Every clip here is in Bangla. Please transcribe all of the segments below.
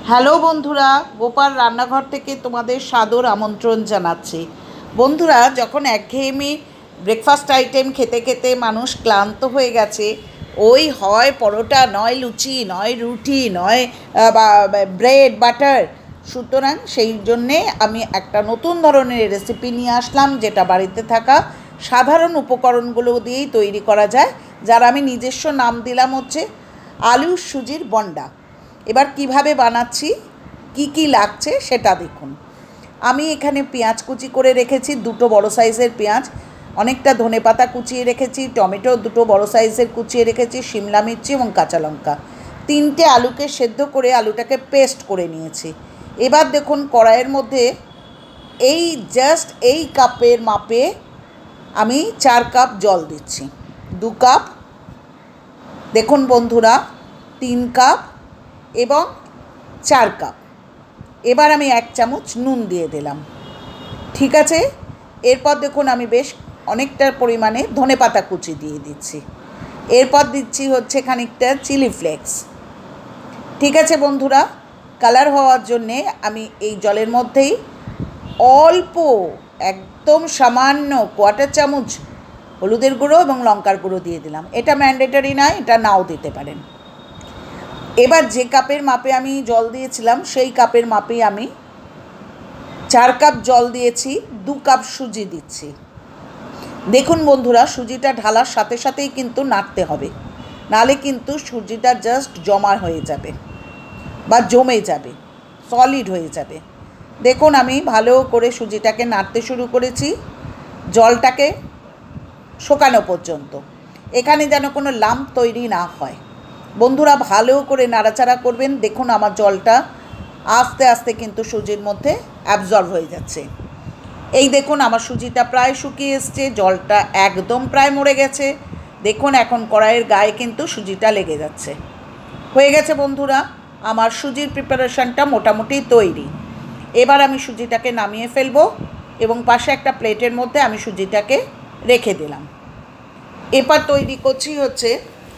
হ্যালো বন্ধুরা, গোপাল রান্নাঘর থেকে তোমাদের সাদর আমন্ত্রণ জানাচ্ছি। বন্ধুরা, যখন একঘেয়েমি ব্রেকফাস্ট আইটেম খেতে খেতে মানুষ ক্লান্ত হয়ে গেছে, ওই হয় পরোটা, নয় লুচি, নয় রুটি, নয় বা ব্রেড বাটার, সুতরাং সেই জন্যে আমি একটা নতুন ধরনের রেসিপি নিয়ে আসলাম, যেটা বাড়িতে থাকা সাধারণ উপকরণগুলো দিয়েই তৈরি করা যায়, যার আমি নিজস্ব নাম দিলাম হচ্ছে আলু সুজির বন্ডা। এবার কিভাবে বানাচ্ছি, কি কি লাগছে সেটা দেখুন। আমি এখানে পেঁয়াজ কুচি করে রেখেছি, দুটো বড় সাইজের পেঁয়াজ, অনেকটা ধনেপাতা কুচিয়ে রেখেছি, টমেটো দুটো বড় সাইজের কুচিয়ে রেখেছি, শিমলা মির্চি এবং কাঁচা লঙ্কা, তিনটে আলুকে সেদ্ধ করে আলুটাকে পেস্ট করে নিয়েছি। এবার দেখুন কড়াইয়ের মধ্যে এই জাস্ট এই কাপের মাপে আমি 4 কাপ জল দিচ্ছি। 2 কাপ, দেখুন বন্ধুরা, 3 কাপ এবং 4 কাপ। এবার আমি 1 চামচ নুন দিয়ে দিলাম। ঠিক আছে, এরপর দেখুন আমি বেশ অনেকটা পরিমাণে ধনেপাতা কুচি দিয়ে দিচ্ছি। এরপর দিচ্ছি হচ্ছে খানিকটা চিলি ফ্লেক্স। ঠিক আছে বন্ধুরা, কালার হওয়ার জন্যে আমি এই জলের মধ্যেই অল্প, একদম সামান্য কোয়ার্টার চামচ হলুদের গুঁড়ো এবং লঙ্কার গুঁড়ো দিয়ে দিলাম। এটা ম্যান্ডেটরি নয়, এটা নাও দিতে পারেন। এবার যে কাপের মাপে আমি জল দিয়েছিলাম সেই কাপের মাপেই আমি 4 কাপ জল দিয়েছি, 2 কাপ সুজি দিচ্ছি। দেখুন বন্ধুরা, সুজিটা ঢালার সাথে সাথেই কিন্তু নাড়তে হবে, নাহলে কিন্তু সুজিটা জাস্ট জমা হয়ে যাবে বা জমে যাবে, সলিড হয়ে যাবে। দেখুন আমি ভালো করে সুজিটাকে নাড়তে শুরু করেছি, জলটাকে শুকানো পর্যন্ত। এখানে যেন কোনো লাম্প তৈরি না হয়। বন্ধুরা ভালো করে নাড়াচাড়া করবেন। দেখুন আমার জলটা আস্তে আস্তে কিন্তু সুজির মধ্যে অ্যাবজর্ব হয়ে যাচ্ছে। এই দেখুন আমার সুজিটা প্রায় শুকিয়ে এসছে, জলটা একদম প্রায় মরে গেছে। দেখুন এখন কড়াইয়ের গায়ে কিন্তু সুজিটা লেগে যাচ্ছে। হয়ে গেছে বন্ধুরা, আমার সুজির প্রিপারেশনটা মোটামুটি তৈরি। এবার আমি সুজিটাকে নামিয়ে ফেলবো এবং পাশে একটা প্লেটের মধ্যে আমি সুজিটাকে রেখে দিলাম। এবার তৈরি করছি হচ্ছে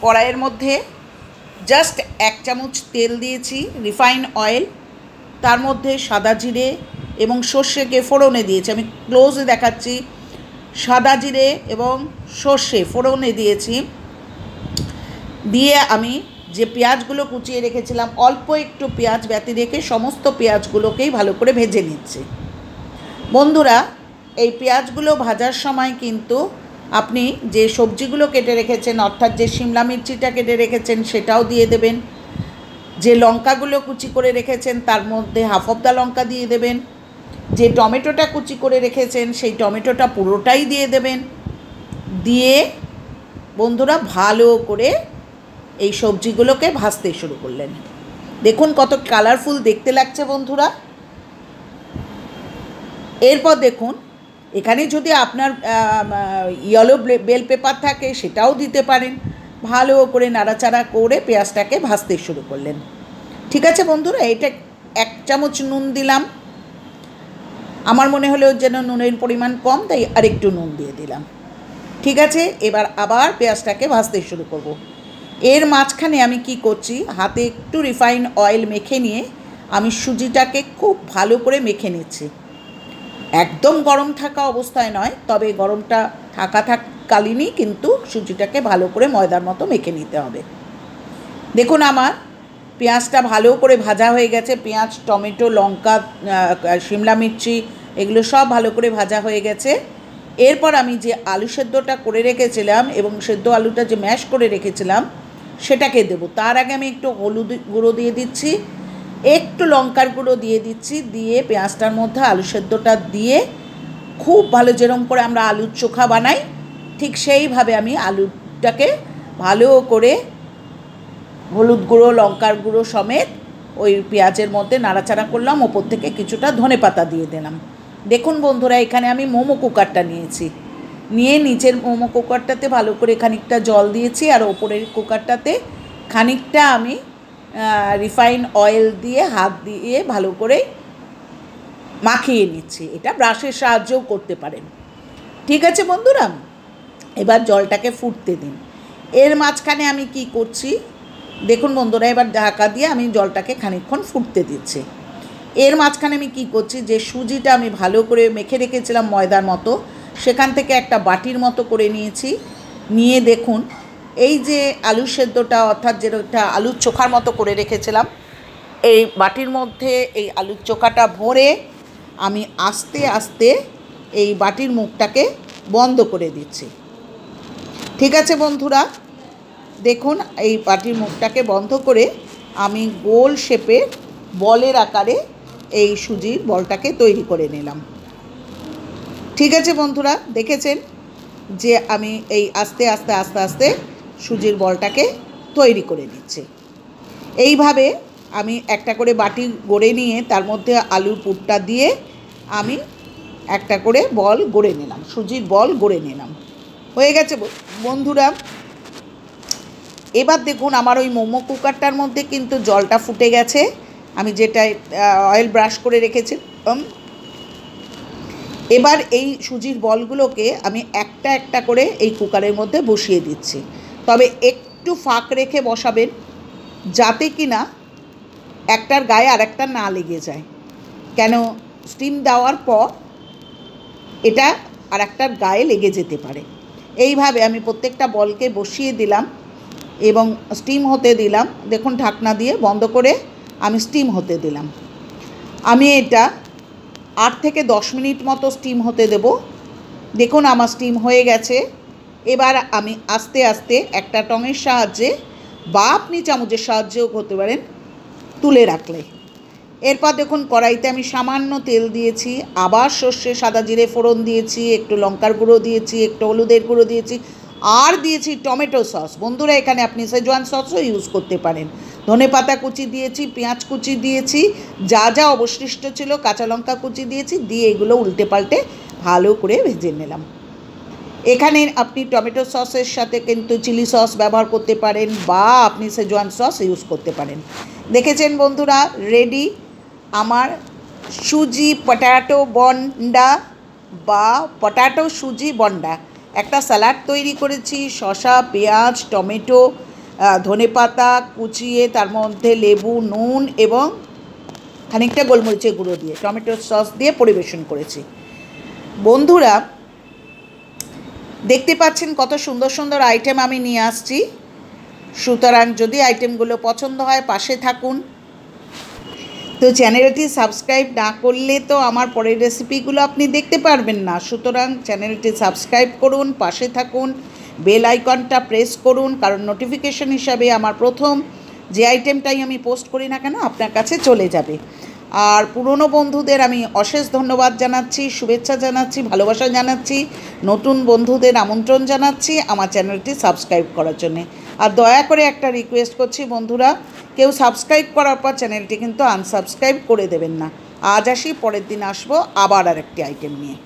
কড়াইয়ের মধ্যে জাস্ট 1 চামচ তেল দিয়েছি, রিফাইন অয়েল, তার মধ্যে সাদা জিরে এবং সর্ষেকে ফোড়নে দিয়েছি। আমি ক্লোজে দেখাচ্ছি, সাদা জিরে এবং সর্ষে ফোড়নে দিয়েছি। দিয়ে আমি যে পেঁয়াজগুলো কুচিয়ে রেখেছিলাম, অল্প একটু পেঁয়াজ ব্যতি রেখে সমস্ত পেঁয়াজগুলোকেই ভালো করে ভেজে নিচ্ছি। বন্ধুরা এই পেঁয়াজগুলো ভাজার সময় কিন্তু আপনি যে সবজিগুলো কেটে রেখেছেন, অর্থাৎ যে শিমলা মির্চিটা কেটে রেখেছেন সেটাও দিয়ে দেবেন, যে লঙ্কাগুলো কুচি করে রেখেছেন তার মধ্যে হাফ অফ দ্য লঙ্কা দিয়ে দেবেন, যে টমেটোটা কুচি করে রেখেছেন সেই টমেটোটা পুরোটাই দিয়ে দেবেন। দিয়ে বন্ধুরা ভালো করে এই সবজিগুলোকে ভাজতে শুরু করলেন। দেখুন কত কালারফুল দেখতে লাগছে বন্ধুরা। এরপর দেখুন এখানে যদি আপনার ইয়েলো বেল পেপার থাকে সেটাও দিতে পারেন। ভালো করে নাড়াচাড়া করে পেঁয়াজটাকে ভাজতে শুরু করলেন। ঠিক আছে বন্ধুরা, এটা 1 চামচ নুন দিলাম। আমার মনে হলো যেন নুনের পরিমাণ কম, তাই আরেকটু নুন দিয়ে দিলাম। ঠিক আছে, এবার আবার পেঁয়াজটাকে ভাজতে শুরু করব। এর মাঝখানে আমি কি করছি, হাতে একটু রিফাইন অয়েল মেখে নিয়ে আমি সুজিটাকে খুব ভালো করে মেখে নিচ্ছি। একদম গরম থাকা অবস্থায় নয়, তবে গরমটা থাকাকালীনই কিন্তু সুজিটাকে ভালো করে ময়দার মতো মেখে নিতে হবে। দেখুন আমার পেঁয়াজটা ভালো করে ভাজা হয়ে গেছে, পেঁয়াজ, টমেটো, লঙ্কা, শিমলা মির্চি এগুলো সব ভালো করে ভাজা হয়ে গেছে। এরপর আমি যে আলু সেদ্ধটা করে রেখেছিলাম এবং সেদ্ধ আলুটা যে ম্যাশ করে রেখেছিলাম সেটাকে দেবো। তার আগে আমি একটু হলুদ গুঁড়ো দিয়ে দিচ্ছি, একটু লঙ্কার গুঁড়ো দিয়ে দিচ্ছি, দিয়ে পেঁয়াজটার মধ্যে আলু সেদ্ধটা দিয়ে খুব ভালো, যেরকম করে আমরা আলুর চোখা বানাই ঠিক সেইভাবে আমি আলুটাকে ভালো করে হলুদ গুঁড়ো, লঙ্কার গুঁড়ো সমেত ওই পেঁয়াজের মধ্যে নাড়াচাড়া করলাম। ওপর থেকে কিছুটা ধনেপাতা দিয়ে দিলাম। দেখুন বন্ধুরা, এখানে আমি মোমো কুকারটা নিয়েছি, নিয়ে নিচের মোমো কুকারটাতে ভালো করে খানিকটা জল দিয়েছি, আর ওপরের কুকারটাতে খানিকটা আমি রিফাইন অয়েল দিয়ে হাত দিয়ে ভালো করে মাখিয়ে নিচ্ছি। এটা ব্রাশের সাহায্যেও করতে পারেন। ঠিক আছে বন্ধুরা, এবার জলটাকে ফুটতে দিন। এর মাঝখানে আমি কি করছি, দেখুন বন্ধুরা, এবার ঢাকা দিয়ে আমি জলটাকে খানিকক্ষণ ফুটতে দিচ্ছি। এর মাঝখানে আমি কী করছি, যে সুজিটা আমি ভালো করে মেখে রেখেছিলাম ময়দার মতো, সেখান থেকে একটা বাটির মতো করে নিয়েছি। নিয়ে দেখুন, এই যে আলু সেদ্ধটা অর্থাৎ যেটা আলুর চোখার মতো করে রেখেছিলাম, এই বাটির মধ্যে এই আলুর চোখাটা ভরে আমি আস্তে আস্তে এই বাটির মুখটাকে বন্ধ করে দিচ্ছি। ঠিক আছে বন্ধুরা, দেখুন এই বাটির মুখটাকে বন্ধ করে আমি গোল শেপে বলের আকারে এই সুজির বলটাকে তৈরি করে নিলাম। ঠিক আছে বন্ধুরা, দেখেছেন যে আমি এই আস্তে আস্তে আস্তে আস্তে সুজির বলটাকে তৈরি করে নিচ্ছি। এইভাবে আমি একটা করে বাটি গড়ে নিয়ে তার মধ্যে আলুর পুরটা দিয়ে আমি একটা করে বল গড়ে নিলাম, সুজির বল গড়ে নিলাম। হয়ে গেছে বন্ধুরা। এবার দেখুন আমার ওই মোমো কুকারটার মধ্যে কিন্তু জলটা ফুটে গেছে, আমি যেটা অয়েল ব্রাশ করে রেখেছি। এবার এই সুজির বলগুলোকে আমি একটা একটা করে এই কুকারের মধ্যে বসিয়ে দিচ্ছি। তবে একটু ফাঁক রেখে বসাবেন, যাতে কি না একটার গায়ে আর একটা না লেগে যায়। কেন, স্টিম দেওয়ার পর এটা আর একটার গায়ে লেগে যেতে পারে। এইভাবে আমি প্রত্যেকটা বলকে বসিয়ে দিলাম এবং স্টিম হতে দিলাম। দেখুন ঢাকনা দিয়ে বন্ধ করে আমি স্টিম হতে দিলাম। আমি এটা 8 থেকে 10 মিনিট মতো স্টিম হতে দেব। দেখুন আমার স্টিম হয়ে গেছে। এবার আমি আস্তে আস্তে একটা টঙের সাহায্যে বা আপনি চামচের সাহায্যেও করতে পারেন, তুলে রাখলে। এরপর দেখুন কড়াইতে আমি সামান্য তেল দিয়েছি, আবার সর্ষে সাদা জিরে ফোড়ন দিয়েছি, একটু লঙ্কার গুঁড়ো দিয়েছি, একটু হলুদের গুঁড়ো দিয়েছি, আর দিয়েছি টমেটো সস। বন্ধুরা, এখানে আপনি সেজওয়ান সসও ইউজ করতে পারেন। ধনেপাতা কুচি দিয়েছি, পেঁয়াজ কুচি দিয়েছি, যা যা অবশিষ্ট ছিল কাঁচা লঙ্কা কুচি দিয়েছি, দিয়ে এগুলো উল্টে পাল্টে ভালো করে ভেজে নিলাম। এখানে আপনি টমেটো সসের সাথে কিন্তু চিলি সস ব্যবহার করতে পারেন বা আপনি সেজওয়ান সস ইউজ করতে পারেন। দেখেছেন বন্ধুরা, রেডি আমার সুজি পটাটো বন্ডা বা পটাটো সুজি বন্ডা। একটা স্যালাড তৈরি করেছি, শসা, পেঁয়াজ, টমেটো, ধনেপাতা কুচিয়ে তার মধ্যে লেবু, নুন এবং খানিকটা গোলমরিচের গুঁড়ো দিয়ে টমেটো সস দিয়ে পরিবেশন করেছি। বন্ধুরা, দেখতে পাচ্ছেন কত সুন্দর সুন্দর আইটেম আমি নিয়ে আসছি। সুতরাং যদি আইটেমগুলো পছন্দ হয় পাশে থাকুন। তো চ্যানেলটি সাবস্ক্রাইব না করলে তো আমার পরের রেসিপিগুলো আপনি দেখতে পারবেন না। সুতরাং চ্যানেলটি সাবস্ক্রাইব করুন, পাশে থাকুন, বেল আইকনটা প্রেস করুন, কারণ নোটিফিকেশন হিসাবে আমার প্রথম যে আইটেমটাই আমি পোস্ট করি না কেন আপনার কাছে চলে যাবে। আর পুরনো বন্ধুদের আমি অশেষ ধন্যবাদ জানাচ্ছি, শুভেচ্ছা জানাচ্ছি, ভালোবাসা জানাচ্ছি। নতুন বন্ধুদের আমন্ত্রণ জানাচ্ছি আমার চ্যানেলটি সাবস্ক্রাইব করার জন্যে। আর দয়া করে একটা রিকোয়েস্ট করছি বন্ধুরা, কেউ সাবস্ক্রাইব করার পর চ্যানেলটি কিন্তু আনসাবস্ক্রাইব করে দেবেন না। আজ আসি, পরের দিন আসবো আবার আরেকটি আইটেম নিয়ে।